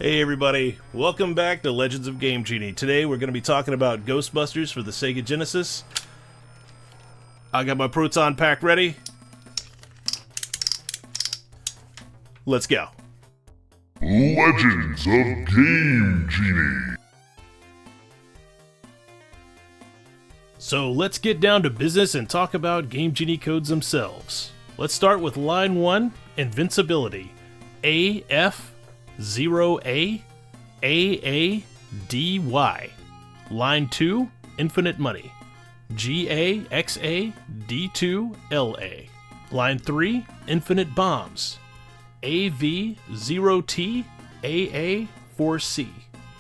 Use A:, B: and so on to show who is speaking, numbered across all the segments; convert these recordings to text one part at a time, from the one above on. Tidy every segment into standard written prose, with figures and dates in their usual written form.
A: Hey everybody, welcome back to Legends of Game Genie. Today we're going to be talking about Ghostbusters for the Sega Genesis. I got my proton pack ready. Let's go.
B: Legends of Game Genie.
A: So let's get down to business and talk about Game Genie codes themselves. Let's start with line 1, Invincibility. AF0A-AADY. Line 2, Infinite Money. GAXAD2LA. Line 3, Infinite Bombs. AV0T-AA4C.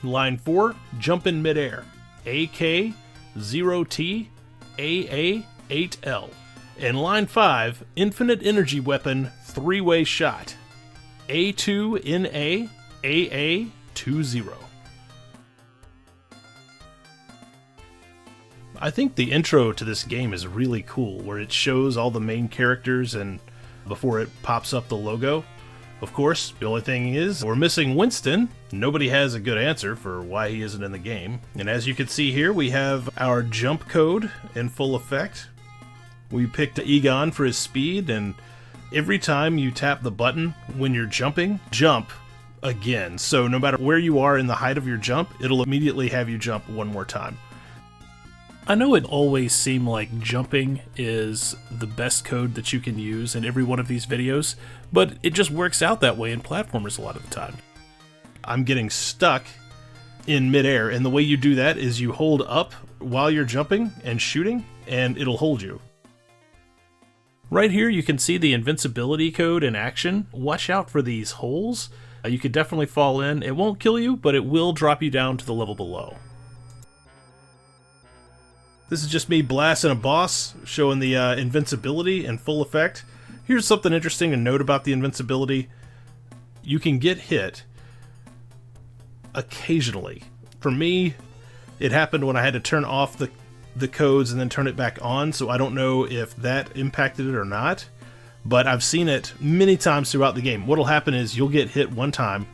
A: Line 4, Jump in Midair. AK0T-AA8L. And line 5, Infinite Energy Weapon 3-Way Shot. A2NA-AA20. I think the intro to this game is really cool, where it shows all the main characters and before it pops up the logo. Of course, the only thing is, we're missing Winston. Nobody has a good answer for why he isn't in the game. And as you can see here, we have our jump code in full effect. We picked Egon for his speed, and every time you tap the button when you're jumping, jump again. So no matter where you are in the height of your jump, it'll immediately have you jump one more time. I know it always seemed like jumping is the best code that you can use in every one of these videos, but it just works out that way in platformers a lot of the time. I'm getting stuck in midair, and the way you do that is you hold up while you're jumping and shooting, and it'll hold you. Right here you can see the invincibility code in action. Watch out for these holes. You could definitely fall in. It won't kill you, but it will drop you down to the level below. This is just me blasting a boss, showing the invincibility in full effect. Here's something interesting to note about the invincibility. You can get hit occasionally. For me, it happened when I had to turn off the codes and then turn it back on, so I don't know if that impacted it or not, but I've seen it many times throughout the game. What'll happen is you'll get hit one time,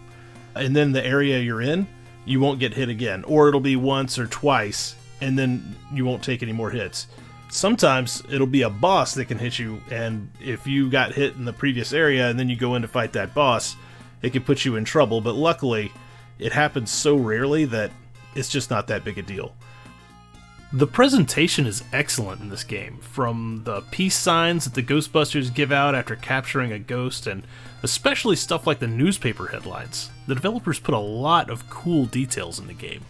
A: and then the area you're in, you won't get hit again, or it'll be once or twice, and then you won't take any more hits. Sometimes it'll be a boss that can hit you, and if you got hit in the previous area and then you go in to fight that boss, it can put you in trouble, but luckily it happens so rarely that it's just not that big a deal. The presentation is excellent in this game, from the peace signs that the Ghostbusters give out after capturing a ghost, and especially stuff like the newspaper headlines. The developers put a lot of cool details in the game.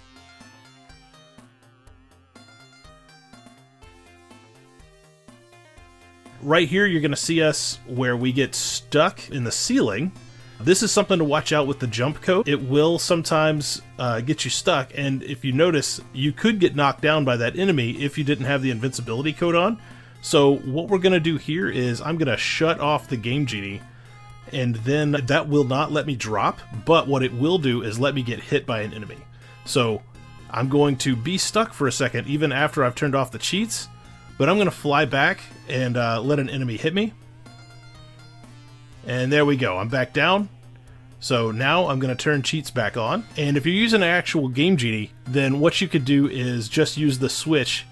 A: Right here you're going to see us where we get stuck in the ceiling. This is something to watch out with the jump code. It will sometimes get you stuck, and if you notice, you could get knocked down by that enemy if you didn't have the invincibility code on. So what we're going to do here is I'm going to shut off the Game Genie, and then that will not let me drop, but what it will do is let me get hit by an enemy. So I'm going to be stuck for a second even after I've turned off the cheats, but I'm going to fly back and let an enemy hit me. And there we go, I'm back down. So now I'm going to turn cheats back on. And if you're using an actual Game Genie, then what you could do is just use the switch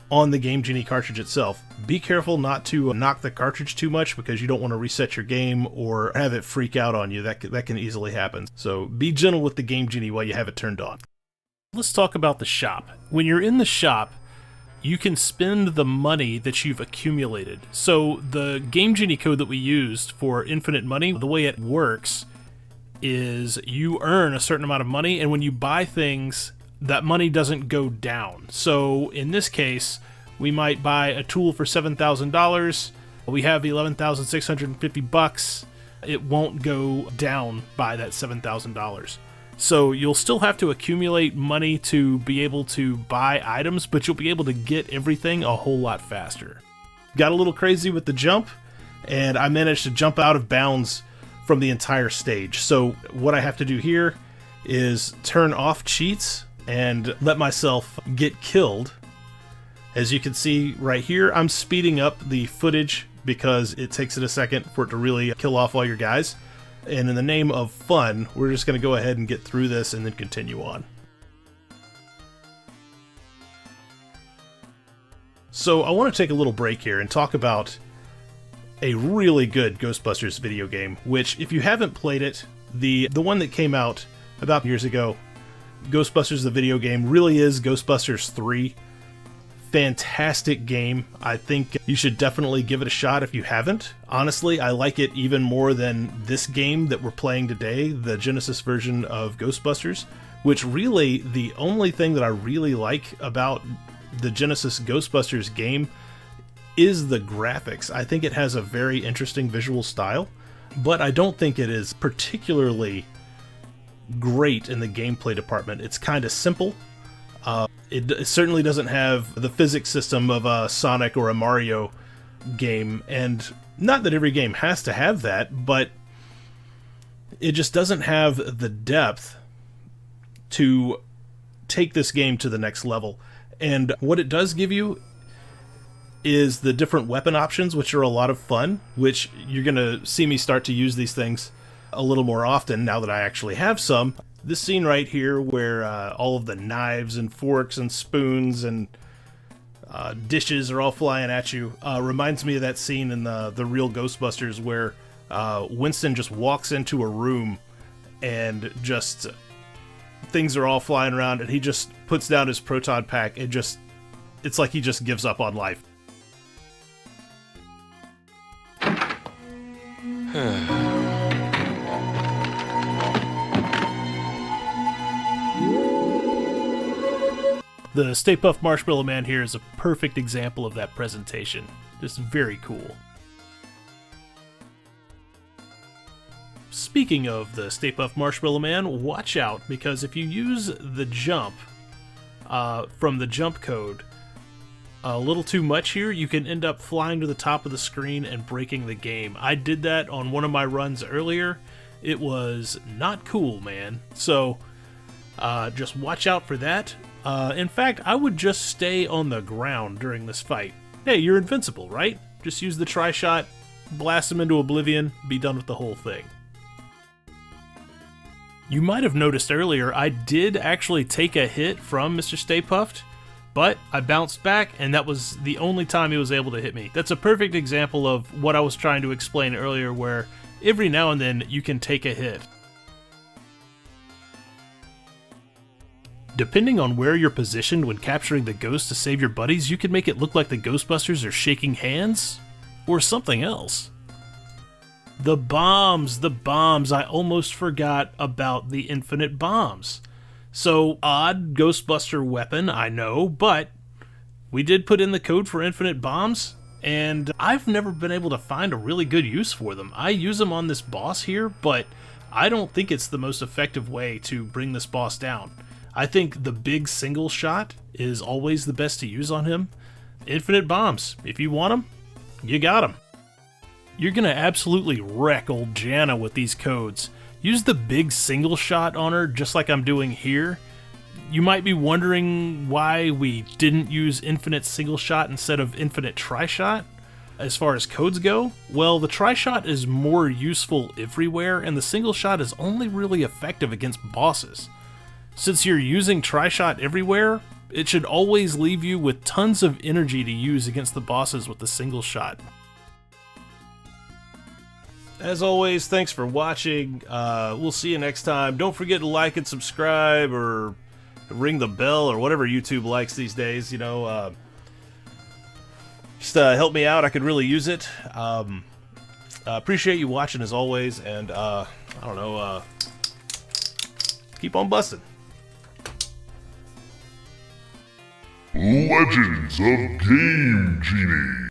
A: on the Game Genie cartridge itself. Be careful not to knock the cartridge too much, because you don't want to reset your game or have it freak out on you. That can easily happen. So be gentle with the Game Genie while you have it turned on. Let's talk about the shop. When you're in the shop, you can spend the money that you've accumulated. So the Game Genie code that we used for infinite money, the way it works is you earn a certain amount of money, and when you buy things, that money doesn't go down. So in this case, we might buy a tool for $7,000. We have $11,650. It won't go down by that $7,000. So you'll still have to accumulate money to be able to buy items, but you'll be able to get everything a whole lot faster. Got a little crazy with the jump, and I managed to jump out of bounds from the entire stage. So what I have to do here is turn off cheats and let myself get killed. As you can see right here, I'm speeding up the footage because it takes it a second for it to really kill off all your guys. And in the name of fun, we're just going to go ahead and get through this and then continue on. So I want to take a little break here and talk about a really good Ghostbusters video game, which if you haven't played it, the one that came out about years ago, Ghostbusters the video game, really is Ghostbusters 3. Fantastic game. I think you should definitely give it a shot if you haven't. Honestly, I like it even more than this game that we're playing today, the Genesis version of Ghostbusters, which really, the only thing that I really like about the Genesis Ghostbusters game is the graphics. I think it has a very interesting visual style, but I don't think it is particularly great in the gameplay department. It's kind of simple. It certainly doesn't have the physics system of a Sonic or a Mario game, and not that every game has to have that, but it just doesn't have the depth to take this game to the next level. And what it does give you is the different weapon options, which are a lot of fun, which you're going to see me start to use these things a little more often now that I actually have some. This scene right here where all of the knives and forks and spoons and dishes are all flying at you reminds me of that scene in the real Ghostbusters where Winston just walks into a room and just things are all flying around and he just puts down his proton pack and it's like he just gives up on life. The Stay Puft Marshmallow Man here is a perfect example of that presentation. Just very cool. Speaking of the Stay Puft Marshmallow Man, watch out, because if you use the jump from the jump code a little too much here, you can end up flying to the top of the screen and breaking the game. I did that on one of my runs earlier. It was not cool, man. So just watch out for that. In fact, I would just stay on the ground during this fight. Hey, you're invincible, right? Just use the tri-shot, blast him into oblivion, be done with the whole thing. You might have noticed earlier, I did actually take a hit from Mr. Stay Puft, but I bounced back, and that was the only time he was able to hit me. That's a perfect example of what I was trying to explain earlier, where every now and then you can take a hit. Depending on where you're positioned when capturing the ghost to save your buddies, you can make it look like the Ghostbusters are shaking hands, or something else. The bombs, I almost forgot about the infinite bombs. So, odd Ghostbuster weapon, I know, but we did put in the code for infinite bombs, and I've never been able to find a really good use for them. I use them on this boss here, but I don't think it's the most effective way to bring this boss down. I think the big single shot is always the best to use on him. Infinite bombs. If you want them, you got them. You're going to absolutely wreck old Jana with these codes. Use the big single shot on her just like I'm doing here. You might be wondering why we didn't use infinite single shot instead of infinite tri-shot. As far as codes go, well, the tri-shot is more useful everywhere, and the single shot is only really effective against bosses. Since you're using tri-shot everywhere, it should always leave you with tons of energy to use against the bosses with the single shot. As always, thanks for watching. We'll see you next time. Don't forget to like and subscribe, or ring the bell, or whatever YouTube likes these days. You know, just help me out. I could really use it. Appreciate you watching as always, and I don't know, keep on busting.
B: Legends of Game Genie.